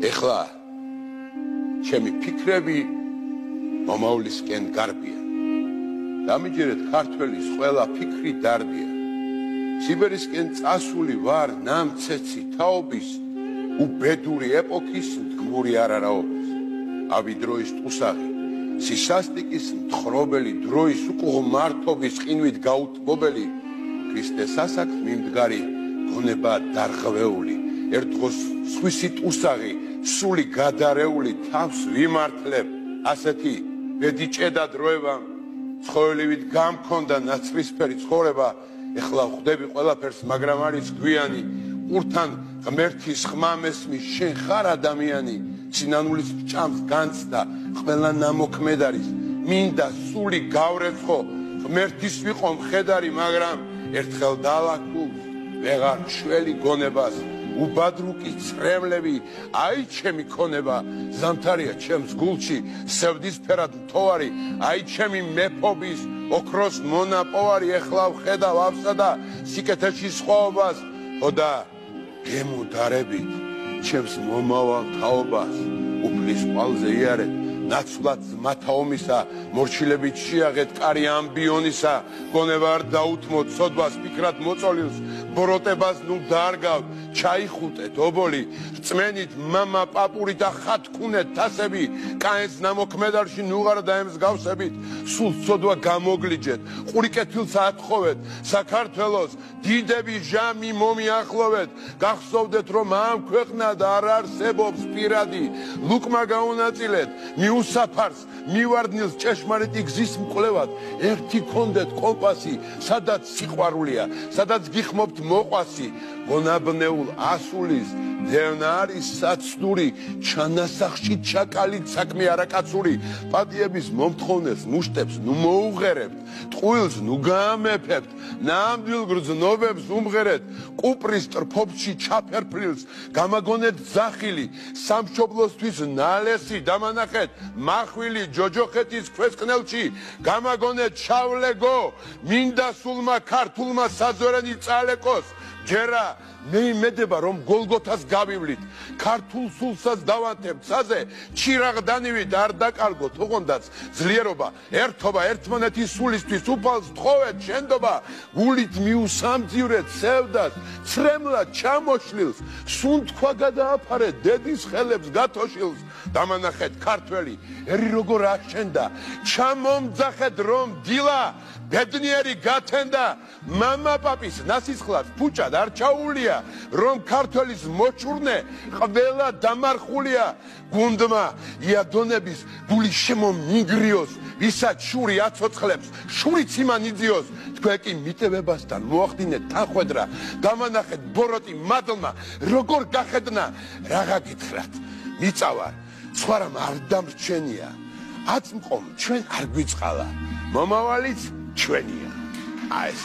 ეხლა ჩემი ფიქრები მომავლისკენ გარბია. დამიჯერეთ ქართველის ყველა ფიქრი დარდია. სიბერისკენ წასული ვარ ნამცეცი თაობის უბედური ეპოქის მდგმური არარაობის. ავი დროის ტუსაღი სისასტიკის მთხრობელი დროის უკუღმართობის ყინვით გაუთმობელი ქრისტეს ასაკს მიმდგარი გონება დარღვეული ერთ დღოს სხვისი ტუსაღი სული გადარეული თავს ვიმართლებ ასეთი ბედიჭედა დროება ცხოველივით გამქონდა ნაცრისფერი ცხოვრება ეხლა ხვდები ყველაფერს მაგრამ არის გვიანი ყურთან ღმერთის ხმა მესმის შენ ხარ ადამიანი სინანულის ჭამს განცდა ყველა ნამოქმედ არის მინდა სული გავრეცხო ღმერთის ვიყო მხედარი მაგრამ ერთხელ დალაქულს ვეღარ შველი გონებას უბადრუკი წრემლები აი ჩემი ქონება ზამთარია ჩემს გულში სევდისფერად მთოვარი აი ჩემი მეფობის ოქროს მონაპოვარი ეხლა ვხედავ ავსა და სიკეთეში სხვაობას ხოდა გემუდარებით ჩემს მომავალ თაობას უფლის ყვალზე იარეთ ნაცვლად მათაომისა მორჩილებით შეაღეთ კარი ამბიონისა გონება არ დაუთმოთ სოდვას ფიქრად მოწოლილს ბოროტებას ნუ დაარგავ ჩაიხუტეთ ობოლი რწმენით მამა პაპური და ხათქუნეთ თასები კაენს ნამოქმედარში ნუღარ დაემსგავსებით სულ სოდვა გამოგლიჯეთ ყურიკეთილს ათხოვეთ საქართველოს დიდები ჟამი მომიახლოვეთ გახსოვდეთ რომ ამ ქვეყნად არ არსებობს პირადი ლუკმა გაუნაწილეთ მიუსაფარს მივარდნილს ჭეშმარიტი გზის მკვლევად ერთი კონდეთ კომპასი სადაც სიყვარულია სადაც გიხმობთ მოყვასი გონაბნეულ ასულის დევნა არის საცდური ჩანასახში ჩაკალით საქმე არაკაცური პატიების მომთხოვნეს მუშტებს ნუ მოუღერებთ ტყუილს ნუ გაამეფებთ ნამდვილ გრძნობებს უმღერეთ კუპრის ტრფობში ჩაფერფრილს გამაგონეთ ზახილი სამშობლოსთვის ნალესი დამანახეთ მახვილი ჯოჯოხეთის ქვესკნელში გამაგონეთ შავლეგო მინდა სულმა ქართულმა საძვერენი წალეკოს ჯერა მე იმედება რომ გოლგოთას გავივლით ქართულ სულსაც დავანთებთ საძე ჩირაღდანივით არ დაკარგოთ ოღონდაც ძლიერობა ერთობა ერთმანეთის სულისთვის უფალს თხოვეთ შენდობა გულით მიუსამძივრეთ სევდას ცრემლად ჩამოშლილს სუნთქვა გადააფარეთ დედის ხელებს გათოშილს დამანახეთ ქართველი ერი როგორ აშენდა ჩამომძახეთ რომ დილა ბედნიერი გათენდა მამა პაპის ნასისხლად ფუჭად არ ჩაულია რომ ქართველის მოჭურნე ყველა დამარხულია გუნდმა იადონების გული შემომიგრიოს ვისაც შური აცოცხლებს შურიც იმან იძიოს თქვენ კი მიტევებასთან მოახდინეთ თანხვედრა გამანახეთ ბოროტი მადლმა როგორ გახედნა რაღა გითხრათ მიწავარ სხვა რამ არ დამრჩენია აწმყომ ჩვენ არ გვიწყალა მომავალიც ჩვენია აი ეს